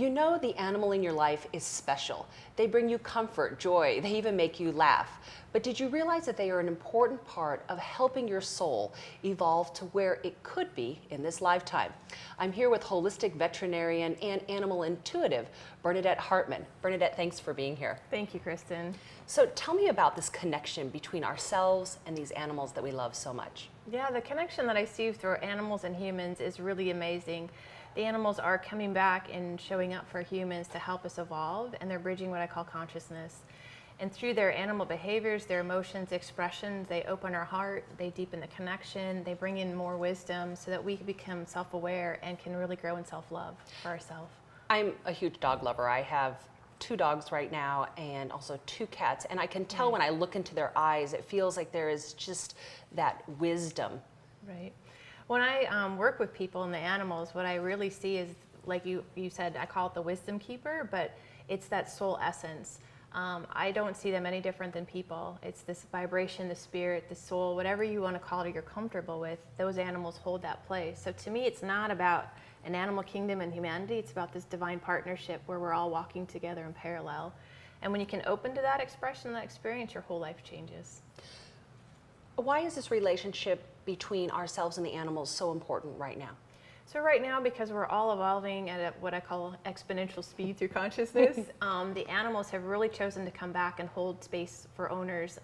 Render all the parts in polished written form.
You know the animal in your life is special. They bring you comfort, joy, they even make you laugh. But did you realize that they are an important part of helping your soul evolve to where it could be in this lifetime? I'm here with holistic veterinarian and animal intuitive, Bernadette Hartman. Bernadette, thanks for being here. Thank you, Kristen. So tell me about this connection between ourselves and these animals that we love so much. Yeah, the connection that I see through animals and humans is really amazing. The animals are coming back and showing up for humans to help us evolve, and they're bridging what I call consciousness. And through their animal behaviors, their emotions, expressions, they open our heart, they deepen the connection, they bring in more wisdom so that we can become self-aware and can really grow in self-love for ourselves. I'm a huge dog lover. I have 2 dogs right now and also 2 cats, and I can tell when I look into their eyes, it feels like there is just that wisdom. Right. When I work with people and the animals, what I really see is, like you said, I call it the wisdom keeper, but it's that soul essence. I don't see them any different than people. It's this vibration, the spirit, the soul, whatever you want to call it, you're comfortable with, those animals hold that place. So to me, it's not about an animal kingdom and humanity, it's about this divine partnership where we're all walking together in parallel. And when you can open to that expression, that experience, your whole life changes. Why is this relationship between ourselves and the animals so important right now? So right now, because we're all evolving at what I call exponential speed through consciousness, the animals have really chosen to come back and hold space for owners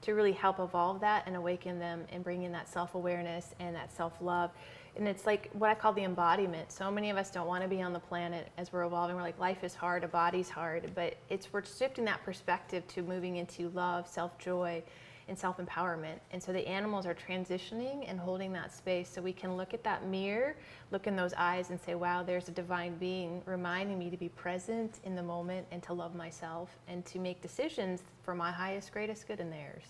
to really help evolve that and awaken them and bring in that self-awareness and that self-love. And it's like what I call the embodiment. So many of us don't want to be on the planet as we're evolving. We're like, life is hard, a body's hard, but we're shifting that perspective to moving into love, self-joy, and self-empowerment. And so the animals are transitioning and holding that space so we can look at that mirror, look in those eyes and say, wow, there's a divine being reminding me to be present in the moment and to love myself and to make decisions for my highest, greatest good and theirs.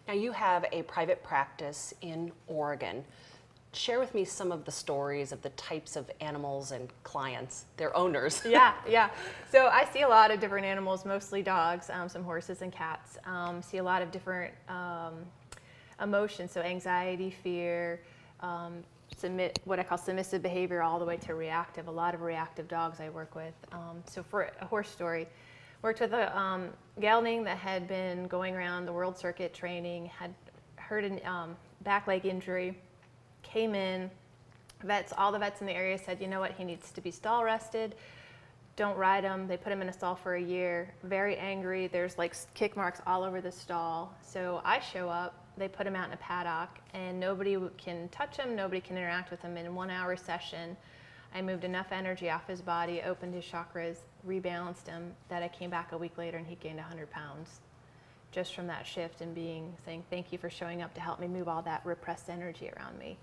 Now you have a private practice in Oregon. Share with me some of the stories of the types of animals and clients, their owners. Yeah. So I see a lot of different animals, mostly dogs, some horses and cats. See a lot of different emotions, so anxiety, fear, what I call submissive behavior, all the way to reactive. A lot of reactive dogs I work with. So for a horse story, worked with a gelding that had been going around the world circuit training, had hurt a back leg injury. Came in, all the vets in the area said, you know what, he needs to be stall rested, don't ride him. They put him in a stall for a year, very angry, there's like kick marks all over the stall. So I show up, they put him out in a paddock and nobody can touch him, nobody can interact with him. In a 1-hour session, I moved enough energy off his body, opened his chakras, rebalanced him, that I came back a week later and he gained 100 pounds. Just from that shift and saying, thank you for showing up to help me move all that repressed energy around me.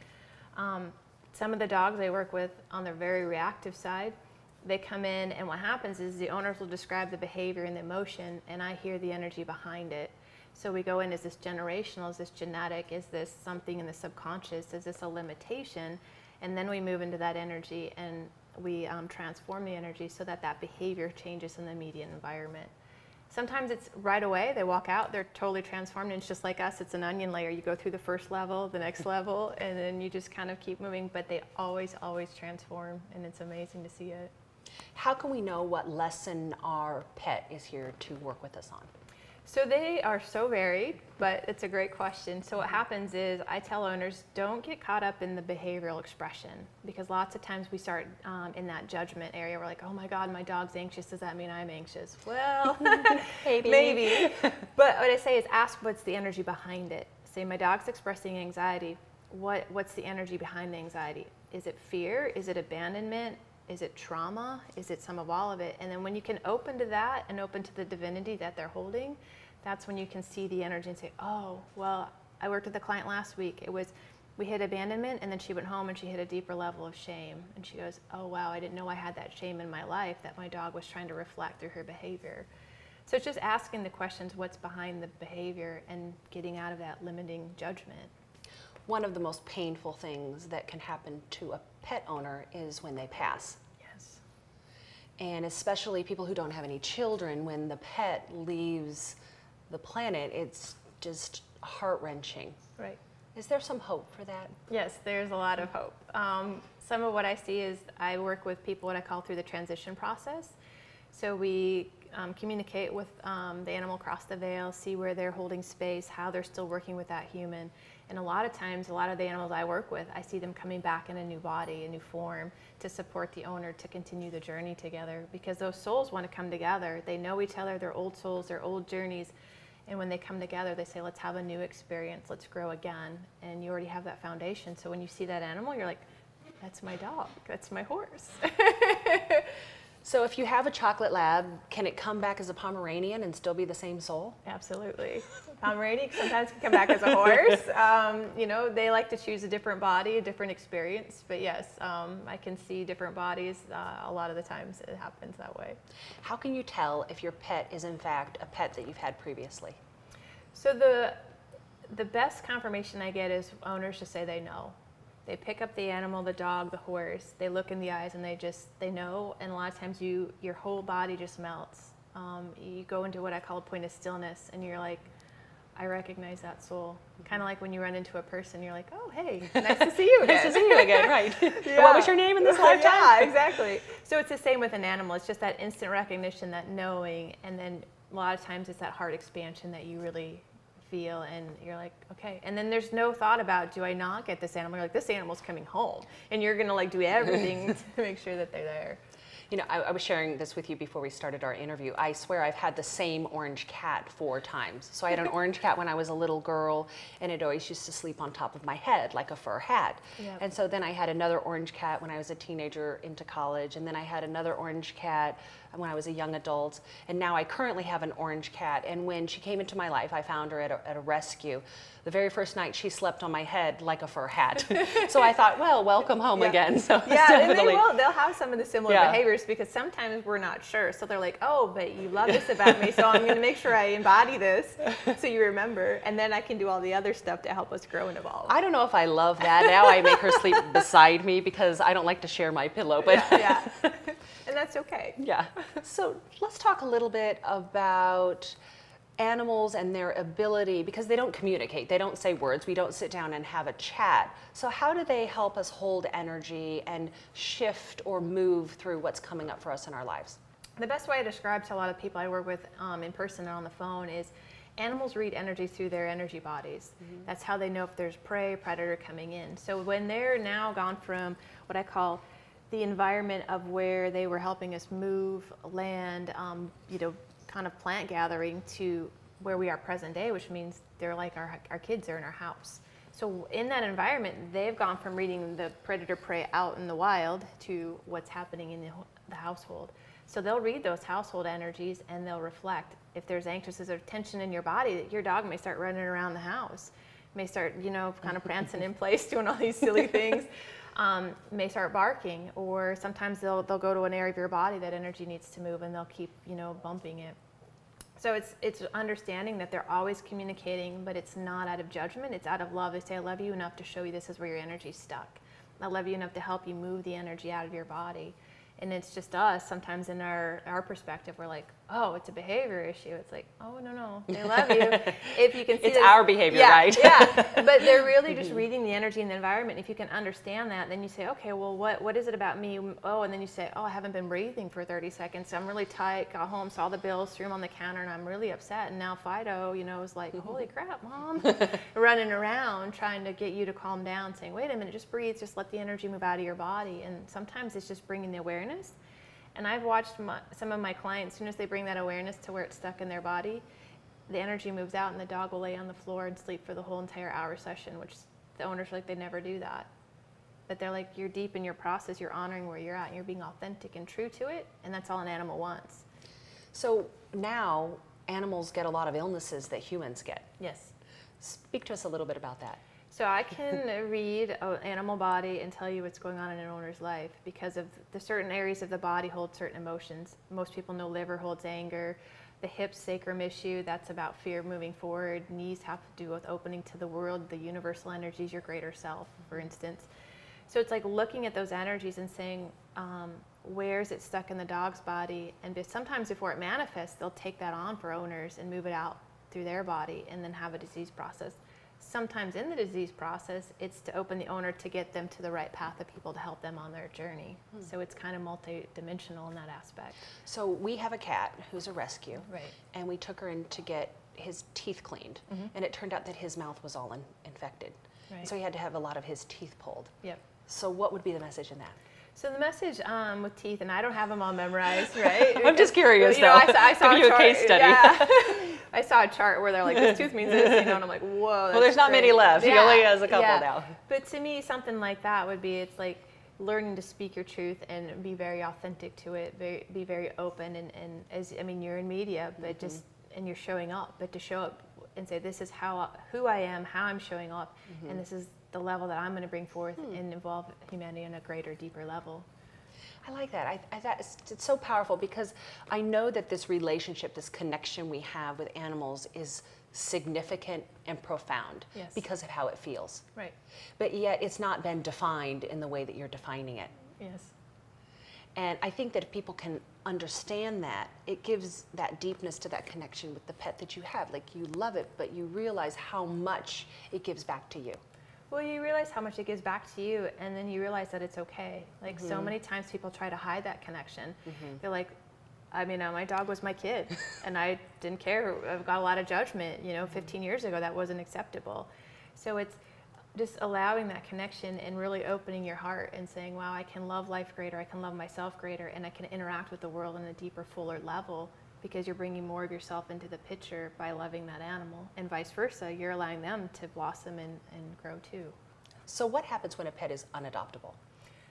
Some of the dogs I work with on the very reactive side, they come in and what happens is the owners will describe the behavior and the emotion and I hear the energy behind it. So we go in, is this generational, is this genetic, is this something in the subconscious, is this a limitation? And then we move into that energy and we transform the energy so that that behavior changes in the immediate environment. Sometimes it's right away, they walk out, they're totally transformed, and it's just like us, it's an onion layer. You go through the first level, the next level, and then you just kind of keep moving, but they always transform, and it's amazing to see it. How can we know what lesson our pet is here to work with us on? So they are so varied, but it's a great question. So what happens is I tell owners, don't get caught up in the behavioral expression, because lots of times we start in that judgment area. We're like, oh my God, my dog's anxious. Does that mean I'm anxious? Well, maybe. But what I say is ask what's the energy behind it. Say my dog's expressing anxiety. What's the energy behind the anxiety? Is it fear? Is it abandonment? Is it trauma? Is it some of all of it? And then when you can open to that and open to the divinity that they're holding, that's when you can see the energy and say, oh, well, I worked with a client last week. We hit abandonment and then she went home and she hit a deeper level of shame. And she goes, oh wow, I didn't know I had that shame in my life that my dog was trying to reflect through her behavior. So it's just asking the questions, what's behind the behavior and getting out of that limiting judgment. One of the most painful things that can happen to a pet owner is when they pass. Yes. And especially people who don't have any children, when the pet leaves the planet, it's just heart-wrenching. Right. Is there some hope for that? Yes, there's a lot of hope. Some of what I see is I work with people what I call through the transition process. So we communicate with the animal across the veil, see where they're holding space, how they're still working with that human. And a lot of times, a lot of the animals I work with, I see them coming back in a new body, a new form, to support the owner to continue the journey together. Because those souls want to come together. They know each other, their old souls, their old journeys. And when they come together, they say, let's have a new experience, let's grow again. And you already have that foundation. So when you see that animal, you're like, that's my dog, that's my horse. So if you have a chocolate lab, can it come back as a Pomeranian and still be the same soul? Absolutely. Pomeranian sometimes can come back as a horse. You know, they like to choose a different body, a different experience. But yes, I can see different bodies. A lot of the times it happens that way. How can you tell if your pet is in fact a pet that you've had previously? So the best confirmation I get is owners just say they know. They pick up the animal, the dog, the horse, they look in the eyes and they know, and a lot of times your whole body just melts. You go into what I call a point of stillness and you're like, I recognize that soul. Kind of like when you run into a person, you're like, oh, hey, nice to see you again. Nice to see you again, right. Yeah. What was your name in this lifetime? Yeah, exactly. So it's the same with an animal. It's just that instant recognition, that knowing, and then a lot of times it's that heart expansion that you really feel, and you're like, okay. And then there's no thought about, do I not get this animal? You're like, this animal's coming home, and you're gonna like do everything to make sure that they're there. You know, I was sharing this with you before we started our interview. I swear I've had the same orange cat 4 times. So I had an orange cat when I was a little girl, and it always used to sleep on top of my head like a fur hat. Yep. And so then I had another orange cat when I was a teenager into college, and then I had another orange cat when I was a young adult, and now I currently have an orange cat. And when she came into my life, I found her at a rescue. The very first night, she slept on my head like a fur hat. So I thought, well, welcome home again. So yeah, definitely. and they'll have some of the similar behaviors, because sometimes we're not sure. So they're like, oh, but you love this about me, so I'm going to make sure I embody this so you remember, and then I can do all the other stuff to help us grow and evolve. I don't know if I love that. Now I make her sleep beside me because I don't like to share my pillow. But yeah. And that's okay. Yeah. So let's talk a little bit about animals and their ability, because they don't communicate, they don't say words, we don't sit down and have a chat. So how do they help us hold energy and shift or move through what's coming up for us in our lives? The best way I describe to a lot of people I work with in person and on the phone is animals read energy through their energy bodies. Mm-hmm. That's how they know if there's prey, predator coming in. So when they're now gone from what I call the environment of where they were helping us move, land, you know, kind of plant gathering, to where we are present day, which means they're like our kids are in our house. So in that environment, they've gone from reading the predator prey out in the wild to what's happening in the household. So they'll read those household energies and they'll reflect. If there's anxiousness or tension in your body, your dog may start running around the house, may start, you know, kind of prancing in place, doing all these silly things. May start barking, or sometimes they'll go to an area of your body that energy needs to move, and they'll keep, you know, bumping it. So it's understanding that they're always communicating, but it's not out of judgment, it's out of love. They say, I love you enough to show you this is where your energy's stuck. I love you enough to help you move the energy out of your body. And it's just us, sometimes in our perspective, we're like, oh, it's a behavior issue. It's like, oh, no, they love you. If you can see it's our behavior, right? Yeah, but they're really just reading the energy in the environment. If you can understand that, then you say, okay, well, what is it about me? Oh, and then you say, oh, I haven't been breathing for 30 seconds. So I'm really tight, got home, saw the bills, threw them on the counter, and I'm really upset. And now Fido, you know, is like, holy crap, Mom, running around trying to get you to calm down, saying, wait a minute, just breathe, just let the energy move out of your body. And sometimes it's just bringing the awareness. And I've watched some of my clients, as soon as they bring that awareness to where it's stuck in their body, the energy moves out and the dog will lay on the floor and sleep for the whole entire hour session, which the owners are like, they never do that. But they're like, you're deep in your process, you're honoring where you're at, and you're being authentic and true to it, and that's all an animal wants. So now animals get a lot of illnesses that humans get. Yes. Speak to us a little bit about that. So I can read an animal body and tell you what's going on in an owner's life because of the certain areas of the body hold certain emotions. Most people know liver holds anger. The hips sacrum issue, that's about fear moving forward. Knees have to do with opening to the world, the universal energies, your greater self, for instance. So it's like looking at those energies and saying, where is it stuck in the dog's body? And sometimes before it manifests, they'll take that on for owners and move it out through their body and then have a disease process. sometimes in the disease process, it's to open the owner to get them to the right path of people to help them on their journey. So it's kind of multi-dimensional in that aspect. So we have a cat who's a rescue, Right. and we took her in to get his teeth cleaned, and it turned out that his mouth was all infected. Right. So he had to have a lot of his teeth pulled. Yep. So what would be the message in that? So the message with teeth, and I don't have them all memorized, right? I'm just curious, You know, though. I saw Give a you a chart, case study. Yeah. I saw a chart where they're like, this tooth means this, you know, and I'm like, whoa. Well, there's not many left. He only has a couple now. But to me, something like that would be, it's like learning to speak your truth and be very authentic to it, be very open, and as, I mean, you're in media, but just, and you're showing up, but to show up and say, this is who I am, how I'm showing up, and this is the level that I'm going to bring forth and involve humanity on a greater, deeper level. I like that. It's so powerful because I know that this relationship, this connection we have with animals is significant and profound because of how it feels. Right. But yet it's not been defined in the way that you're defining it. Yes. And I think that if people can understand that, it gives that deepness to that connection with the pet that you have. Like, you love it, but you realize how much it gives back to you. Well, you realize how much it gives back to you, and then you realize that it's okay. Like, so many times people try to hide that connection. They're like, I mean, my dog was my kid, and I didn't care. I've got a lot of judgment. You know, 15 years ago, that wasn't acceptable. So it's just allowing that connection and really opening your heart and saying, wow, I can love life greater, I can love myself greater, and I can interact with the world on a deeper, fuller level, because you're bringing more of yourself into the picture by loving that animal, and vice versa. You're allowing them to blossom and grow too. So what happens when a pet is unadoptable?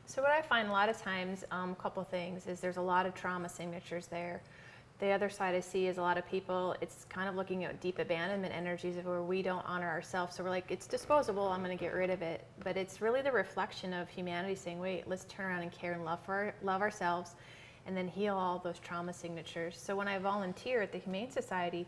So what I find a lot of times, a couple things, is there's a lot of trauma signatures there. The other side I see is a lot of people, it's kind of looking at deep abandonment energies of where we don't honor ourselves. So we're like, it's disposable, I'm going to get rid of it. But it's really the reflection of humanity saying, wait, let's turn around and care and love ourselves, and then heal all those trauma signatures. So when I volunteer at the Humane Society,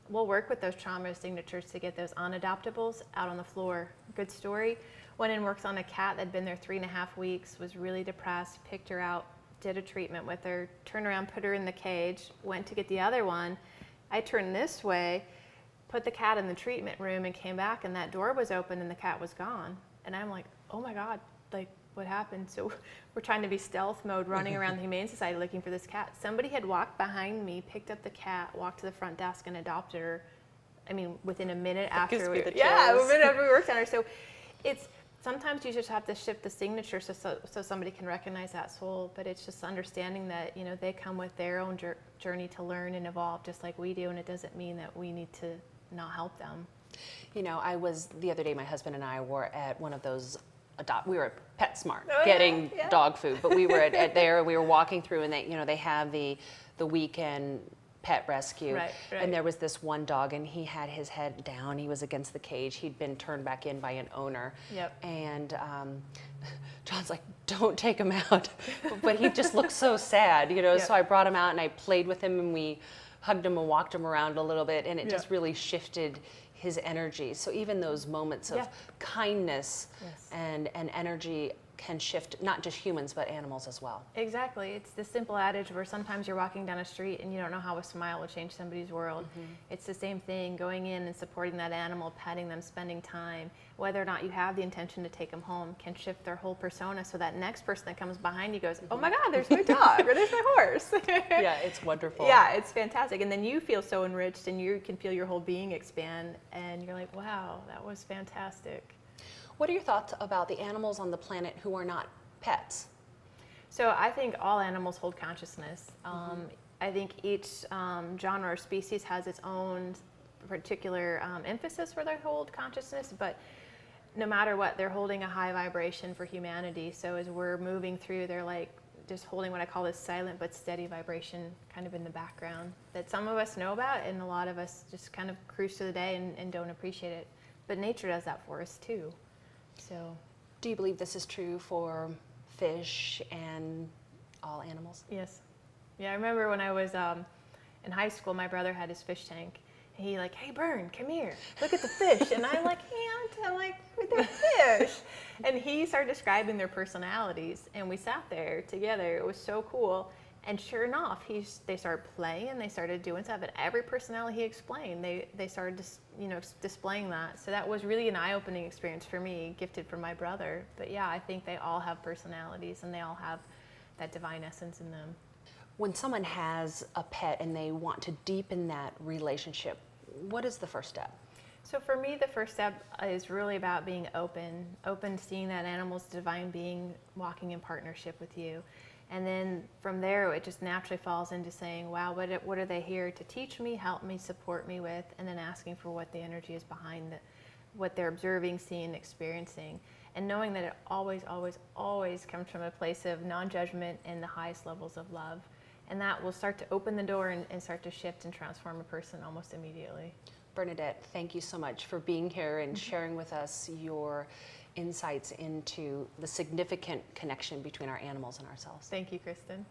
we'll work with those trauma signatures to get those unadoptables out on the floor. Good story. Went and worked on a cat that had been there 3.5 weeks, was really depressed, picked her out, did a treatment with her, turned around, put her in the cage, went to get the other one. I turned this way, put the cat in the treatment room, and came back, and that door was open and the cat was gone. And I'm like, oh my God, like, what happened? So we're trying to be stealth mode, running around the Humane Society looking for this cat. Somebody had walked behind me, picked up the cat, walked to the front desk, and adopted her. I mean, within a minute after. A minute after we worked on her. So it's, sometimes you just have to shift the signature so somebody can recognize that soul, but it's just understanding that, you know, they come with their own journey to learn and evolve just like we do, and it doesn't mean that we need to not help them. You know, the other day, my husband and I were at one of those we were at PetSmart getting dog food, but we were at there, and we were walking through, and they have the weekend pet rescue. Right. And there was this one dog, and he had his head down. He was against the cage. He'd been turned back in by an owner. Yep. And John's like, don't take him out. But he just looked so sad, you know. Yep. So I brought him out, and I played with him, and we hugged him and walked him around a little bit, and it just really shifted his energy. So even those moments of kindness and energy can shift not just humans but animals as well. Exactly. It's the simple adage where sometimes you're walking down a street and you don't know how a smile will change somebody's world. It's the same thing, going in and supporting that animal, petting them, spending time, whether or not you have the intention to take them home, can shift their whole persona, so that next person that comes behind you goes, oh my God, there's my dog, or there's my horse. Yeah, it's wonderful. Yeah, it's fantastic. And then you feel so enriched, and you can feel your whole being expand, and you're like, wow, that was fantastic. What are your thoughts about the animals on the planet who are not pets? So I think all animals hold consciousness. I think each genre or species has its own particular emphasis where they hold consciousness, but no matter what, they're holding a high vibration for humanity. So as we're moving through, they're like just holding what I call this silent but steady vibration kind of in the background that some of us know about, and a lot of us just kind of cruise through the day and don't appreciate it. But nature does that for us too. So, do you believe this is true for fish and all animals? Yes. Yeah, I remember when I was in high school, my brother had his fish tank. And he like, hey, Bern, come here. Look at the fish. And I'm like, I'm like, they're fish. And he started describing their personalities. And we sat there together. It was so cool. And sure enough, they started playing and they started doing stuff. And every personality he explained, they started displaying that. So that was really an eye-opening experience for me, gifted from my brother. But yeah, I think they all have personalities and they all have that divine essence in them. When someone has a pet and they want to deepen that relationship, what is the first step? So for me, the first step is really about being open to seeing that animal's divine being walking in partnership with you. And then from there, it just naturally falls into saying, wow, what are they here to teach me, help me, support me with, and then asking for what the energy is behind what they're observing, seeing, experiencing. And knowing that it always, always, always comes from a place of non-judgment and the highest levels of love. And that will start to open the door and start to shift and transform a person almost immediately. Bernadette, thank you so much for being here and sharing with us your insights into the significant connection between our animals and ourselves. Thank you, Kristen.